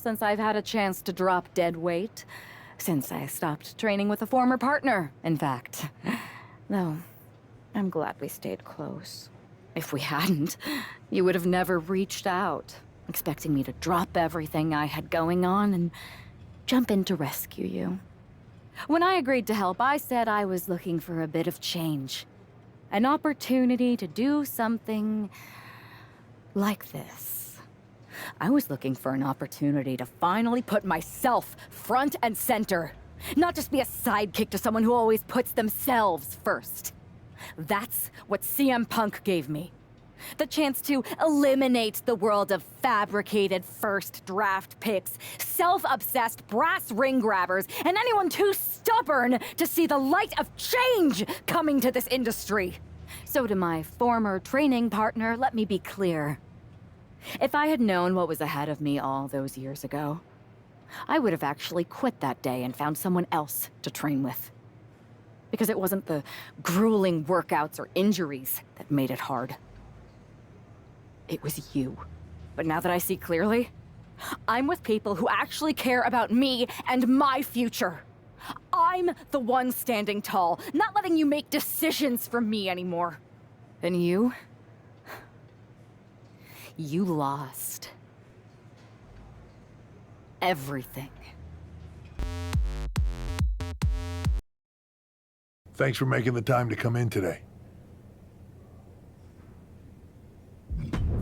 since I've had a chance to drop dead weight. Since I stopped training with a former partner, in fact. Though, I'm glad we stayed close. If we hadn't, you would have never reached out, expecting me to drop everything I had going on and jump in to rescue you. When I agreed to help, I said I was looking for a bit of change. An opportunity to do something like this. I was looking for an opportunity to finally put myself front and center. Not just be a sidekick to someone who always puts themselves first. That's what CM Punk gave me. The chance to eliminate the world of fabricated first draft picks, self-obsessed brass ring grabbers, and anyone too stubborn to see the light of change coming to this industry. So to my former training partner, let me be clear. If I had known what was ahead of me all those years ago, I would have actually quit that day and found someone else to train with. Because it wasn't the grueling workouts or injuries that made it hard. It was you. But now that I see clearly, I'm with people who actually care about me and my future. I'm the one standing tall, not letting you make decisions for me anymore. And you? You lost. Everything. Thanks for making the time to come in today.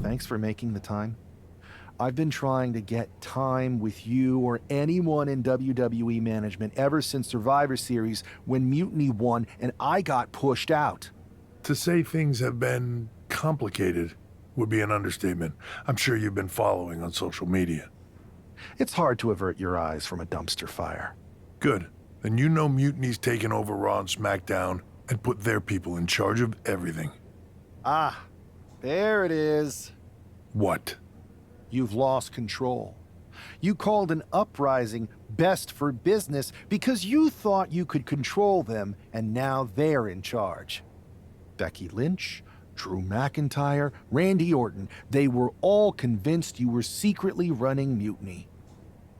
Thanks for making the time. I've been trying to get time with you or anyone in WWE management ever since Survivor Series when Mutiny won and I got pushed out. To say things have been complicated would be an understatement. I'm sure you've been following on social media. It's hard to avert your eyes from a dumpster fire. Good. Then you know Mutiny's taken over Raw and SmackDown and put their people in charge of everything. Ah, there it is. What? You've lost control. You called an uprising best for business because you thought you could control them, and now they're in charge. Becky Lynch, Drew McIntyre, Randy Orton, they were all convinced you were secretly running Mutiny.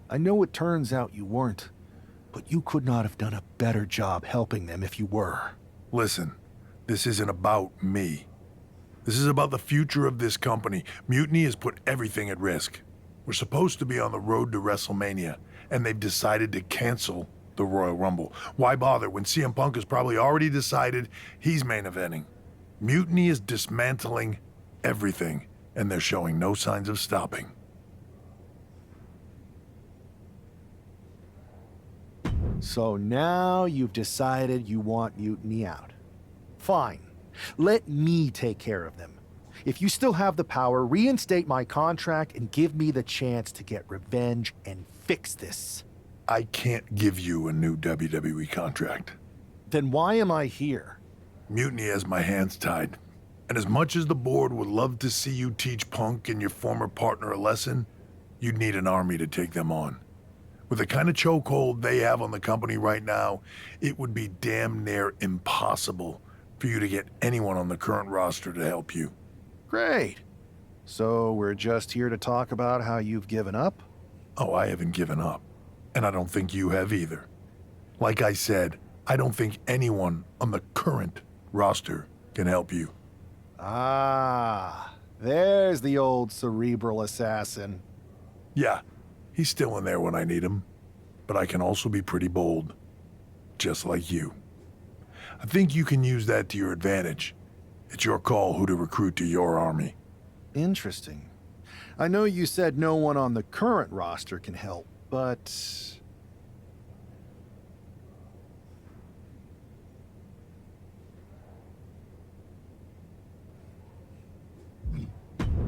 I know it turns out you weren't, but you could not have done a better job helping them if you were. Listen, this isn't about me. This is about the future of this company. Mutiny has put everything at risk. We're supposed to be on the road to WrestleMania, and they've decided to cancel the Royal Rumble. Why bother when CM Punk has probably already decided he's main eventing? Mutiny is dismantling everything, and they're showing no signs of stopping. So now you've decided you want Mutiny out. Fine. Let me take care of them. If you still have the power, reinstate my contract and give me the chance to get revenge and fix this. I can't give you a new WWE contract. Then why am I here? Mutiny has my hands tied. And as much as the board would love to see you teach Punk and your former partner a lesson, you'd need an army to take them on. With the kind of chokehold they have on the company right now, it would be damn near impossible for you to get anyone on the current roster to help you. Great. So we're just here to talk about how you've given up? Oh, I haven't given up. And I don't think you have either. Like I said, I don't think anyone on the current roster can help you. Ah, there's the old cerebral assassin. Yeah, he's still in there when I need him. But I can also be pretty bold. Just like you. I think you can use that to your advantage. It's your call who to recruit to your army. Interesting. I know you said no one on the current roster can help, but...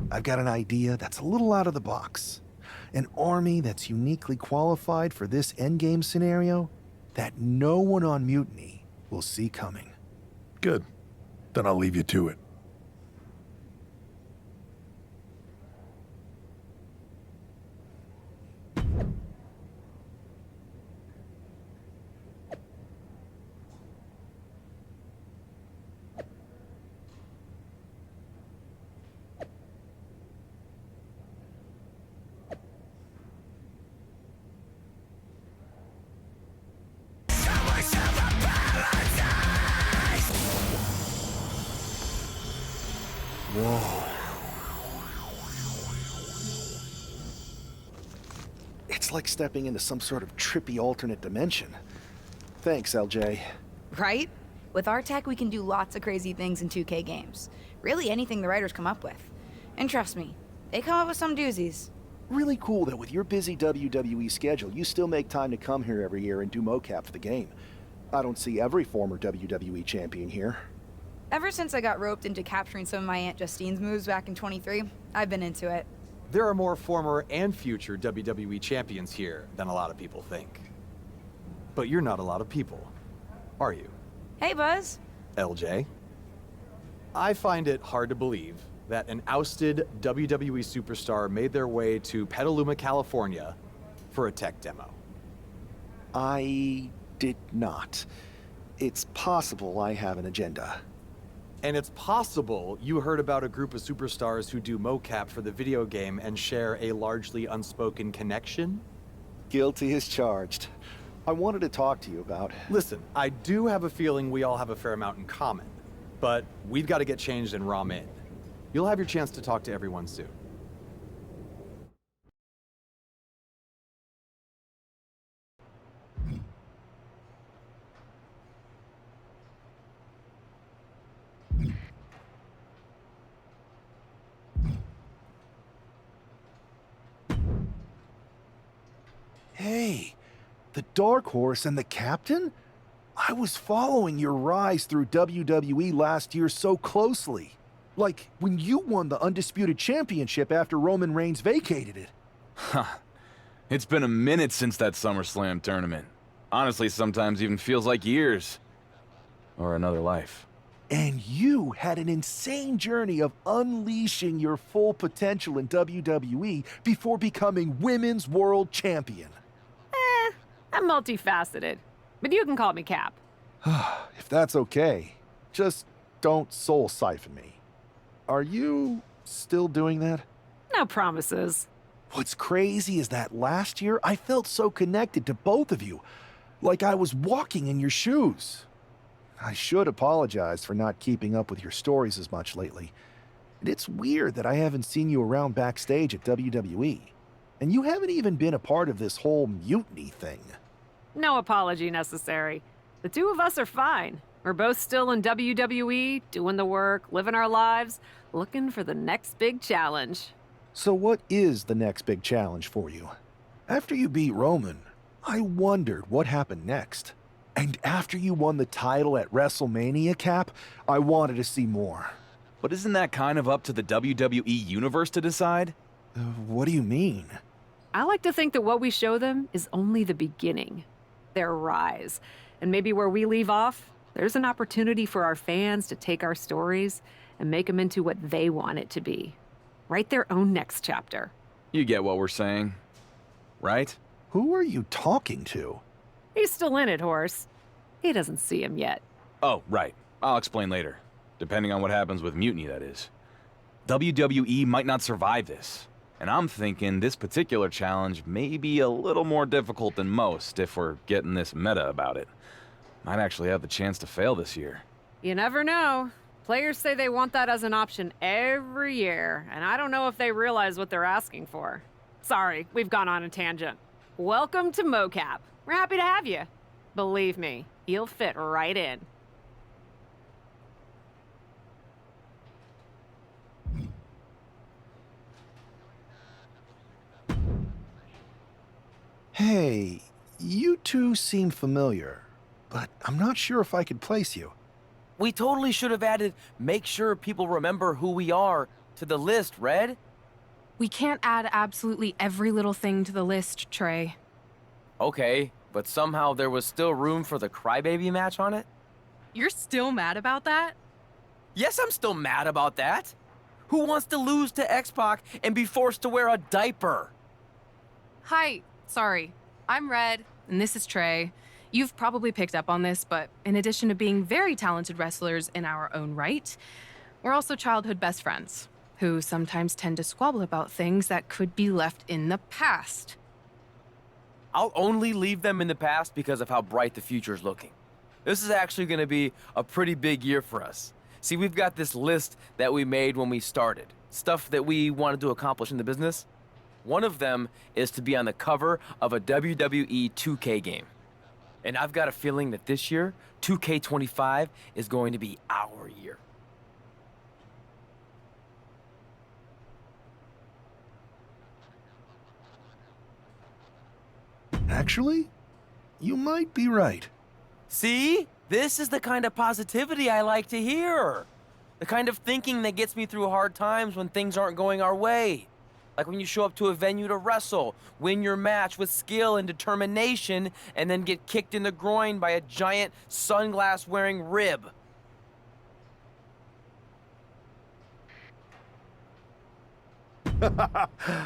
I've got an idea that's a little out of the box. An army that's uniquely qualified for this endgame scenario that no one on Mutiny will see coming. Good. Then I'll leave you to it. It's like stepping into some sort of trippy alternate dimension. Thanks, LJ. Right? With our tech, we can do lots of crazy things in 2K games. Really anything the writers come up with. And trust me, they come up with some doozies. Really cool that with your busy WWE schedule, you still make time to come here every year and do mocap for the game. I don't see every former WWE champion here. Ever since I got roped into capturing some of my Aunt Justine's moves back in 23, I've been into it. There are more former and future WWE champions here than a lot of people think. But you're not a lot of people, are you? Hey, Buzz. LJ? I find it hard to believe that an ousted WWE superstar made their way to Petaluma, California for a tech demo. I did not. It's possible I have an agenda. And it's possible you heard about a group of superstars who do mocap for the video game and share a largely unspoken connection? Guilty as charged. I wanted to talk to you about... Listen, I do have a feeling we all have a fair amount in common, but we've got to get changed in ramen. You'll have your chance to talk to everyone soon. Hey, the Dark Horse and the Captain? I was following your rise through WWE last year so closely. Like when you won the Undisputed Championship after Roman Reigns vacated it. Huh. It's been a minute since that SummerSlam tournament. Honestly, sometimes even feels like years. Or another life. And you had an insane journey of unleashing your full potential in WWE before becoming Women's World Champion. I'm multifaceted, but you can call me Cap. If that's okay, just don't soul siphon me. Are you still doing that? No promises. What's crazy is that last year I felt so connected to both of you, like I was walking in your shoes. I should apologize for not keeping up with your stories as much lately. And it's weird that I haven't seen you around backstage at WWE. And you haven't even been a part of this whole mutiny thing. No apology necessary. The two of us are fine. We're both still in WWE, doing the work, living our lives, looking for the next big challenge. So what is the next big challenge for you? After you beat Roman, I wondered what happened next. And after you won the title at WrestleMania, Cap, I wanted to see more. But isn't that kind of up to the WWE Universe to decide? What do you mean? I like to think that what we show them is only the beginning. Their rise. And maybe where we leave off, there's an opportunity for our fans to take our stories and make them into what they want it to be. Write their own next chapter. You get what we're saying, right? Who are you talking to? He's still in it, Horse. He doesn't see him yet. Oh, right. I'll explain later. Depending on what happens with Mutiny, that is. WWE might not survive this. And I'm thinking this particular challenge may be a little more difficult than most if we're getting this meta about it. Might actually have the chance to fail this year. You never know. Players say they want that as an option every year, and I don't know if they realize what they're asking for. Sorry, we've gone on a tangent. Welcome to MoCap. We're happy to have you. Believe me, you'll fit right in. Hey, you two seem familiar, but I'm not sure if I could place you. We totally should have added make sure people remember who we are to the list, Red. We can't add absolutely every little thing to the list, Trey. Okay, but somehow there was still room for the crybaby match on it? You're still mad about that? Yes, I'm still mad about that. Who wants to lose to X-Pac and be forced to wear a diaper? Hi, sorry. I'm Red, and this is Trey. You've probably picked up on this, but in addition to being very talented wrestlers in our own right, we're also childhood best friends, who sometimes tend to squabble about things that could be left in the past. I'll only leave them in the past because of how bright the future's looking. This is actually going to be a pretty big year for us. See, we've got this list that we made when we started. Stuff that we wanted to accomplish in the business. One of them is to be on the cover of a WWE 2K game. And I've got a feeling that this year, 2K25 is going to be our year. Actually, you might be right. See? This is the kind of positivity I like to hear. The kind of thinking that gets me through hard times when things aren't going our way. Like when you show up to a venue to wrestle, win your match with skill and determination, and then get kicked in the groin by a giant sunglass-wearing rib.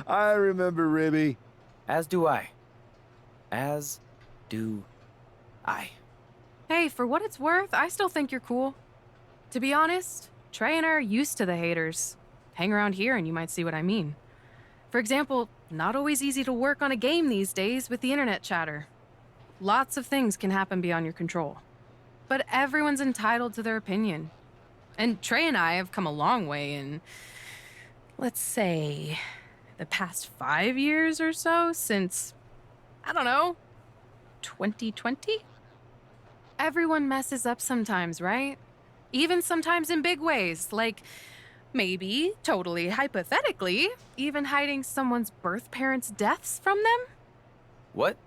I remember Ribby. As do I. As do I. Hey, for what it's worth, I still think you're cool. To be honest, Trey and I are used to the haters. Hang around here and you might see what I mean. For example, not always easy to work on a game these days with the internet chatter. Lots of things can happen beyond your control. But everyone's entitled to their opinion. And Trey and I have come a long way in, let's say, the past 5 years or so since, I don't know, 2020? Everyone messes up sometimes, right? Even sometimes in big ways, like maybe, totally hypothetically, even hiding someone's birth parents' deaths from them? What?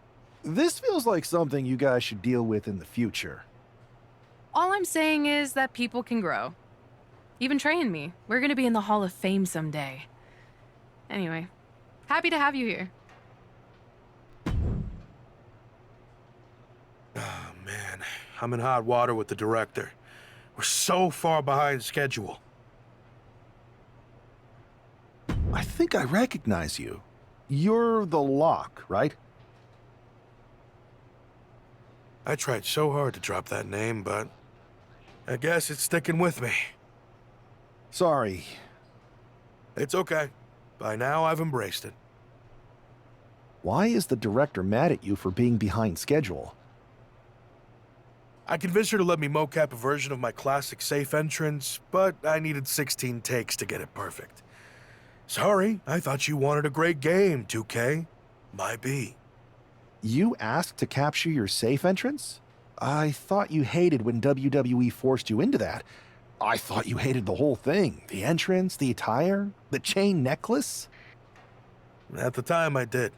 This feels like something you guys should deal with in the future. All I'm saying is that people can grow. Even Trey and me, we're gonna be in the Hall of Fame someday. Anyway, happy to have you here. Oh, man. I'm in hot water with the director. We're so far behind schedule. I think I recognize you. You're the Lock, right? I tried so hard to drop that name, but I guess it's sticking with me. Sorry. It's okay. By now, I've embraced it. Why is the director mad at you for being behind schedule? I convinced her to let me mocap a version of my classic safe entrance, but I needed 16 takes to get it perfect. Sorry, I thought you wanted a great game, 2K. My B. You asked to capture your safe entrance? I thought you hated when WWE forced you into that. I thought you hated the whole thing. The entrance, the attire, the chain necklace. At the time, I did.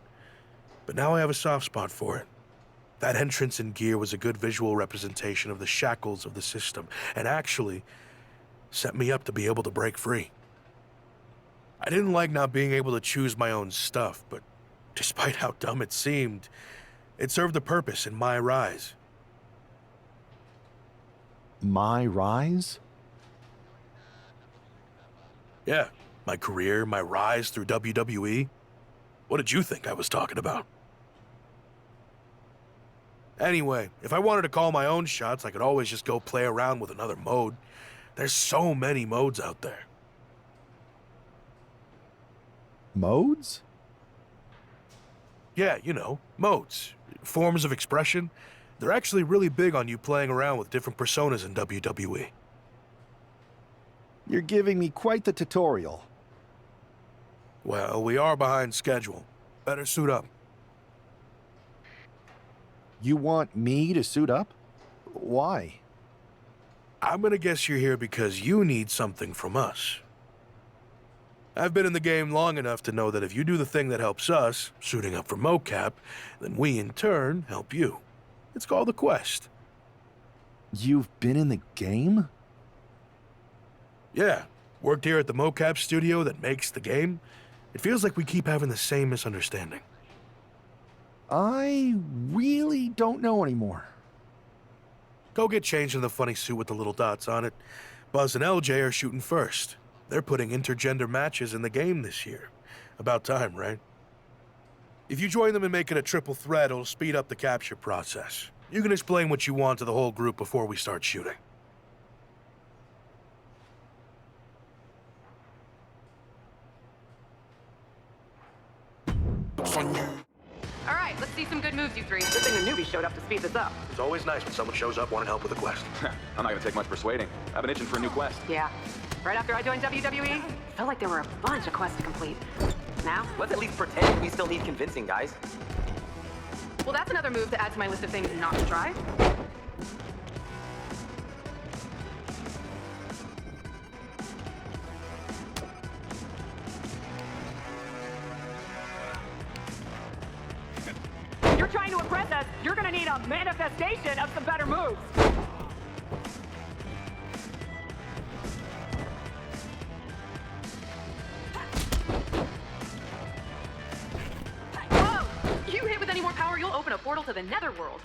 But now I have a soft spot for it. That entrance and gear was a good visual representation of the shackles of the system, and actually set me up to be able to break free. I didn't like not being able to choose my own stuff, but despite how dumb it seemed, it served a purpose in MyRISE. MyRISE? Yeah, my career, my rise through WWE. What did you think I was talking about? Anyway, if I wanted to call my own shots, I could always just go play around with another mode. There's so many modes out there. Modes? Yeah, you know, modes. Forms of expression. They're actually really big on you playing around with different personas in WWE. You're giving me quite the tutorial. Well, we are behind schedule. Better suit up. You want me to suit up? Why? I'm gonna guess you're here because you need something from us. I've been in the game long enough to know that if you do the thing that helps us, suiting up for mocap, then we in turn help you. It's called a quest. You've been in the game? Yeah, worked here at the mocap studio that makes the game. It feels like we keep having the same misunderstanding. I really don't know anymore. Go get changed in the funny suit with the little dots on it. Buzz and LJ are shooting first. They're putting intergender matches in the game this year. About time, right? If you join them in making a triple threat, it'll speed up the capture process. You can explain what you want to the whole group before we start shooting. All right, let's see some good moves, you three. Good thing the newbie showed up to speed this up. It's always nice when someone shows up wanting help with a quest. I'm not gonna take much persuading. I've been itching for a new quest. Yeah. Right after I joined WWE, felt like there were a bunch of quests to complete. now? Let's at least pretend we still need convincing, guys. Well, that's another move to add to my list of things not to try. If you're trying to impress us, you're gonna need a manifestation of some better moves. Whoa! You hit with any more power, you'll open a portal to the netherworld.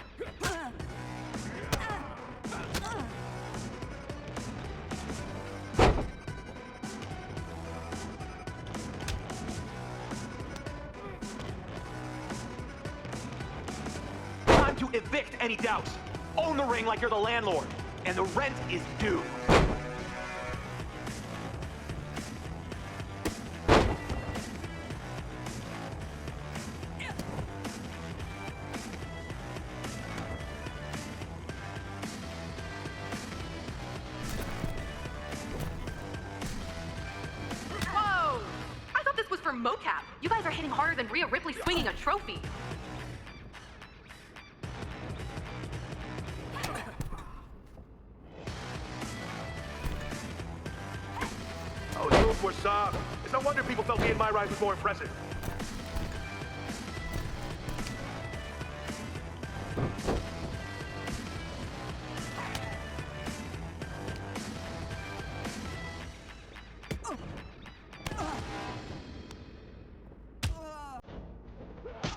Time to evict any doubts. Own the ring like you're the landlord, and the rent is due. Whoa! I thought this was for mocap. You guys are hitting harder than Rhea Ripley swinging a trophy. Oh, the moves were soft. It's no wonder people felt me and MyRISE was more impressive.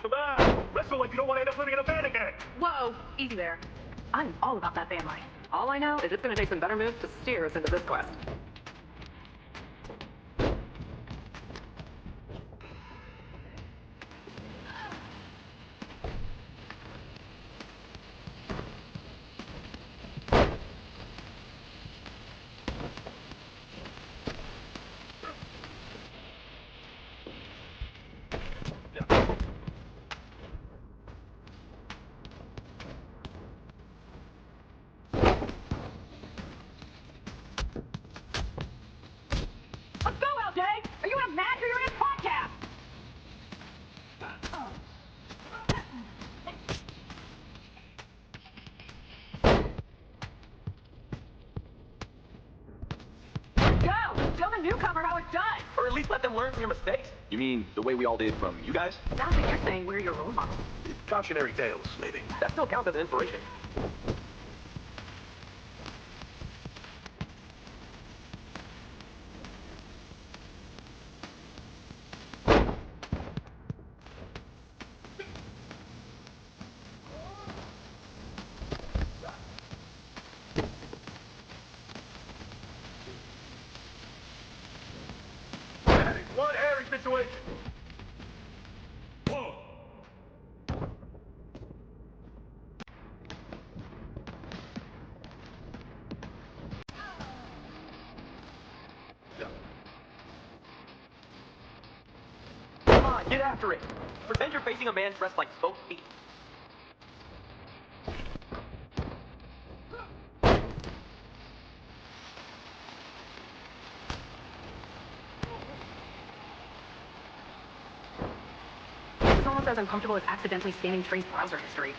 Come on! Wrestle like you don't want to end up living in a van again! Whoa! Easy there. I'm all about that van life. All I know is it's gonna take some better moves to steer us into this quest. Let's go, LJ! Are you in a match or you're in a podcast? Go! Tell the newcomer how it's done! Or at least let them learn from your mistakes. You mean the way we all did from you guys? Sounds like you're saying we're your role model. Cautionary tales, maybe. That still counts as an inspiration. One hairy situation. Whoa! Come on, get after it. Pretend you're facing a man dressed like both feet. It's almost as uncomfortable as accidentally scanning Trey's browser history.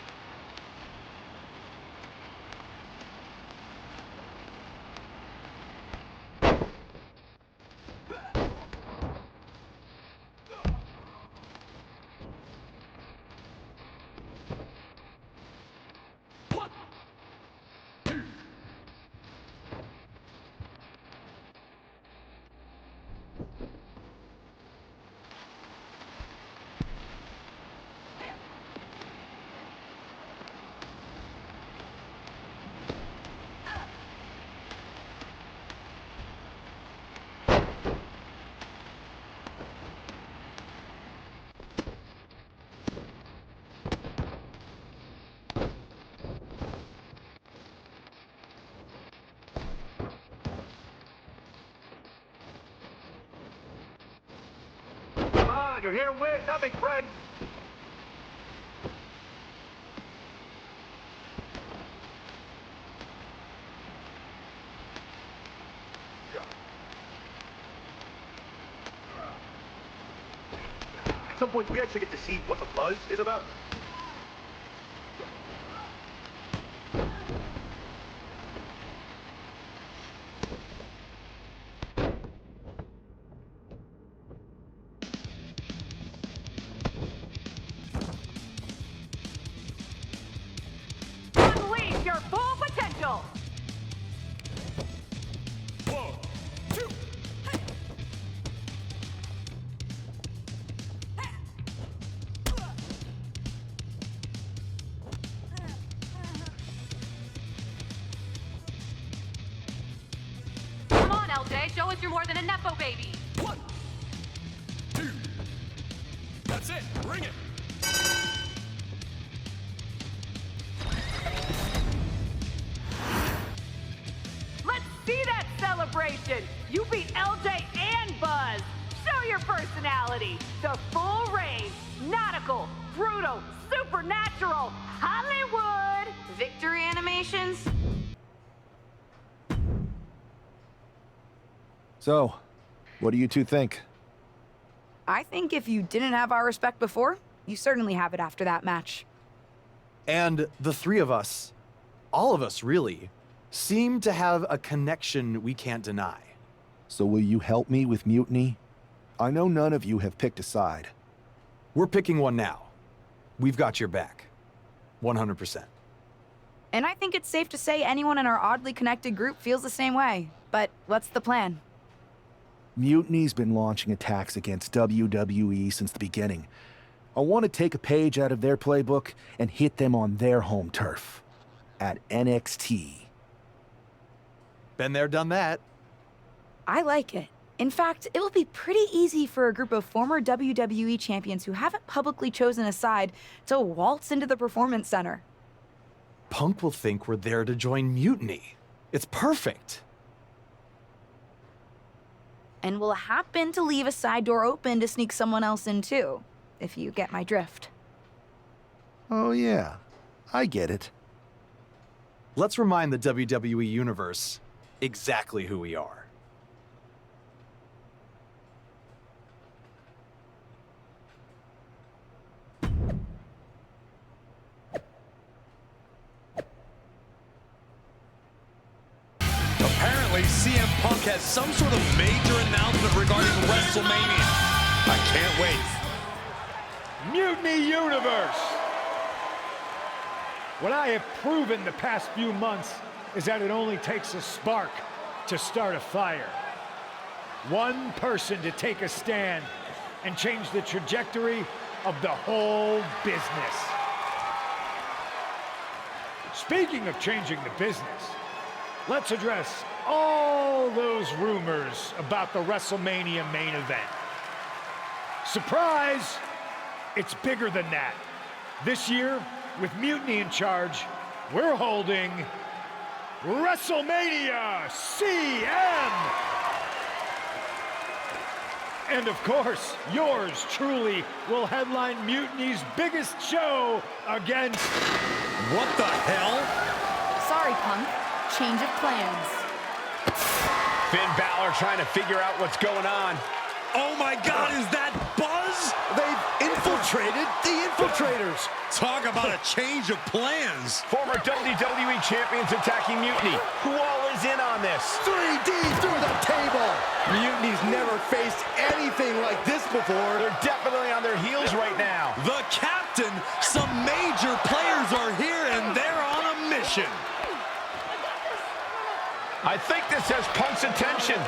Come on, you're here to win, not make friends. some point, do we actually get to see what the buzz is about? Unleash your full potential! Come on, LJ, show us you're more than a Nepo baby. 1, 2. That's it. Bring it. Let's see that celebration! You beat LJ and Buzz! Show your personality! The full range, nautical, brutal, supernatural, Hollywood! Victory animations? So, what do you two think? I think if you didn't have our respect before, you certainly have it after that match. And the three of us, all of us really, seem to have a connection we can't deny. So will you help me with Mutiny? I know none of you have picked a side. We're picking one now. We've got your back. 100%. And I think it's safe to say anyone in our oddly connected group feels the same way. But what's the plan? Mutiny's been launching attacks against WWE since the beginning. I want to take a page out of their playbook and hit them on their home turf. At NXT. Been there, done that. I like it. In fact, it'll be pretty easy for a group of former WWE champions who haven't publicly chosen a side to waltz into the Performance Center. Punk will think we're there to join Mutiny. It's perfect. And we'll happen to leave a side door open to sneak someone else in too, if you get my drift. Oh yeah, I get it. Let's remind the WWE Universe exactly who we are. Apparently, CM Punk has some sort of major announcement regarding WrestleMania. I can't wait. Mutiny Universe! What I have proven the past few months is that it only takes a spark to start a fire. One person to take a stand and change the trajectory of the whole business. Speaking of changing the business, let's address all those rumors about the WrestleMania main event. Surprise! It's bigger than that. This year, with Mutiny in charge, we're holding WrestleMania CM! And of course, yours truly will headline Mutiny's biggest show against... What the hell? Sorry, Punk. Change of plans. Finn Balor trying to figure out what's going on. Oh my God, is that Buzz? They've infiltrated the infiltrators. Talk about a change of plans. Former WWE champions attacking Mutiny. Who all is in on this? 3D through the table. Mutiny's never faced anything like this before. They're definitely on their heels right now. The captain, some major players are here and they're on a mission. I think this has Punk's attention.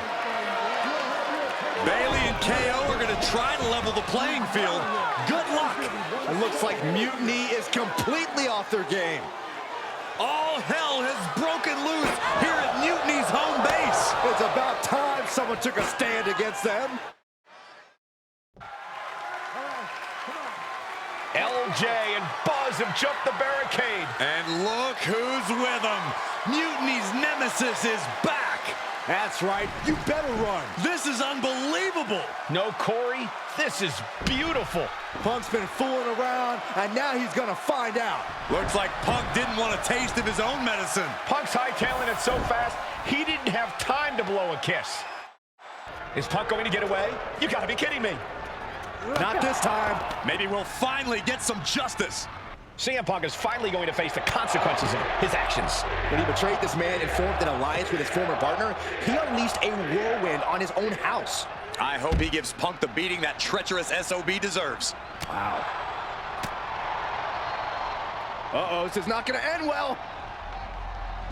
Bailey and KO are going to try to level the playing field. Good luck. It looks like Mutiny is completely off their game. All hell has broken loose here at Mutiny's home base. It's about time someone took a stand against them. LJ and Buzz have jumped the barricade. And look who's with them. Mutiny's nemesis is back. That's right. You better run. This is unbelievable. No, Corey, this is beautiful. Punk's been fooling around, and now he's gonna find out. Looks like Punk didn't want a taste of his own medicine. Punk's hightailing it so fast, he didn't have time to blow a kiss. Is Punk going to get away? You gotta be kidding me. Not this time. Maybe we'll finally get some justice. CM Punk is finally going to face the consequences of his actions. When he betrayed this man and formed an alliance with his former partner, he unleashed a whirlwind on his own house. I hope he gives Punk the beating that treacherous SOB deserves. Wow. Uh-oh, this is not going to end well.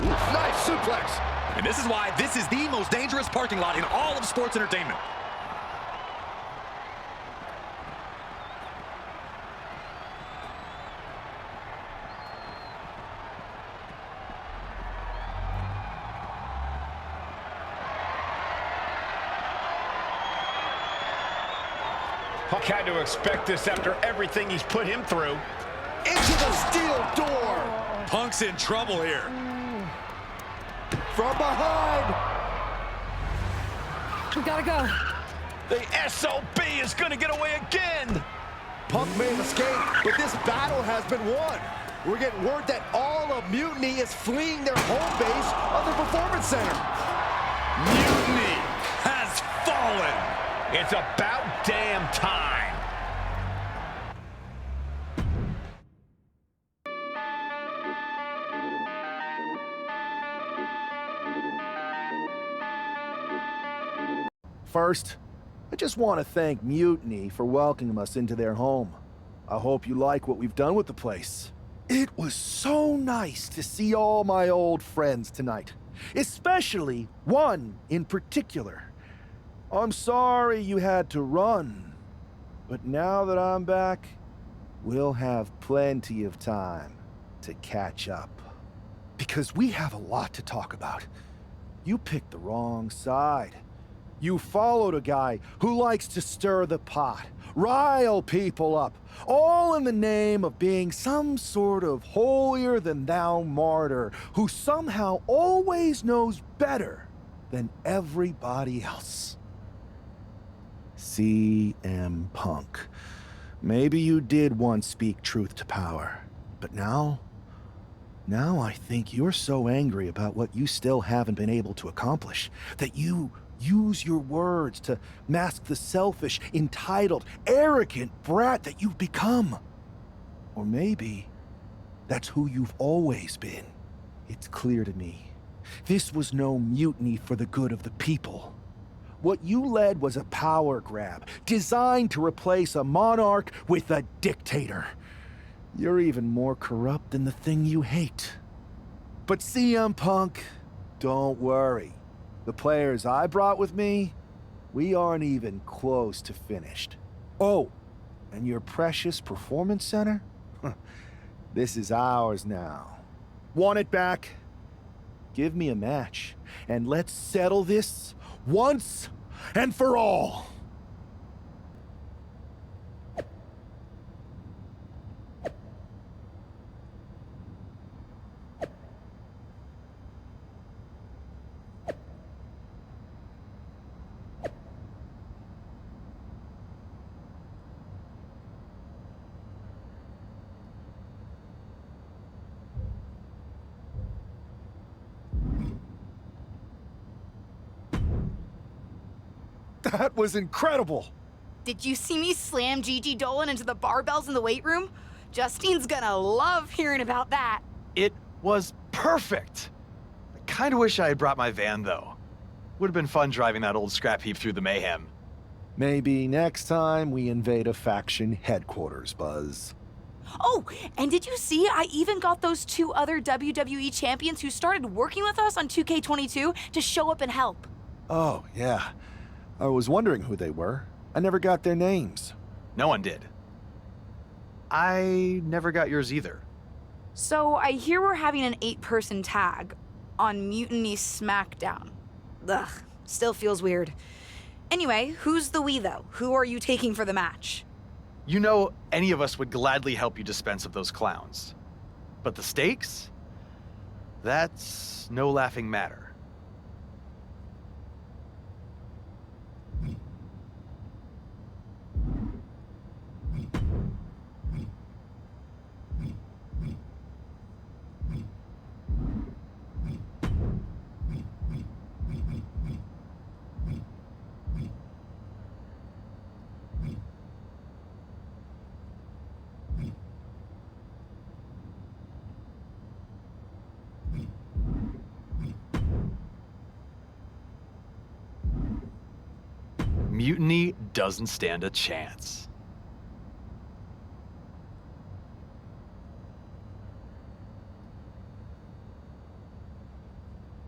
Nice suplex. And this is why this is the most dangerous parking lot in all of sports entertainment. Punk had to expect this after everything he's put him through. Into the steel door. Punk's in trouble here. From behind. We gotta go. The SOB is gonna get away again. Punk may have escaped, but this battle has been won. We're getting word that all of Mutiny is fleeing their home base of the Performance Center. Mutiny has fallen. It's about damn time. First, I just want to thank Mutiny for welcoming us into their home. I hope you like what we've done with the place. It was so nice to see all my old friends tonight, especially one in particular. I'm sorry you had to run, but now that I'm back, we'll have plenty of time to catch up. Because we have a lot to talk about. You picked the wrong side. You followed a guy who likes to stir the pot, rile people up, all in the name of being some sort of holier-than-thou martyr who somehow always knows better than everybody else. CM Punk. Maybe you did once speak truth to power, but now I think you're so angry about what you still haven't been able to accomplish that you use your words to mask the selfish, entitled, arrogant brat that you've become. Or maybe that's who you've always been. It's clear to me. This was no mutiny for the good of the people. What you led was a power grab, designed to replace a monarch with a dictator. You're even more corrupt than the thing you hate. But CM Punk, don't worry. The players I brought with me, we aren't even close to finished. Oh, and your precious Performance Center? This is ours now. Want it back? Give me a match, and let's settle this once and for all. That was incredible! Did you see me slam Gigi Dolan into the barbells in the weight room? Justine's gonna love hearing about that. It was perfect. I kind of wish I had brought my van, though. Would have been fun driving that old scrap heap through the mayhem. Maybe next time we invade a faction headquarters, Buzz. Oh, and did you see I even got those two other WWE champions who started working with us on 2K22 to show up and help? Oh, yeah. I was wondering who they were. I never got their names. No one did. I never got yours either. So I hear we're having an 8-person tag on Mutiny SmackDown. Ugh, still feels weird. Anyway, who's the we, though? Who are you taking for the match? You know, any of us would gladly help you dispense of those clowns. But the stakes? That's no laughing matter. Mutiny doesn't stand a chance.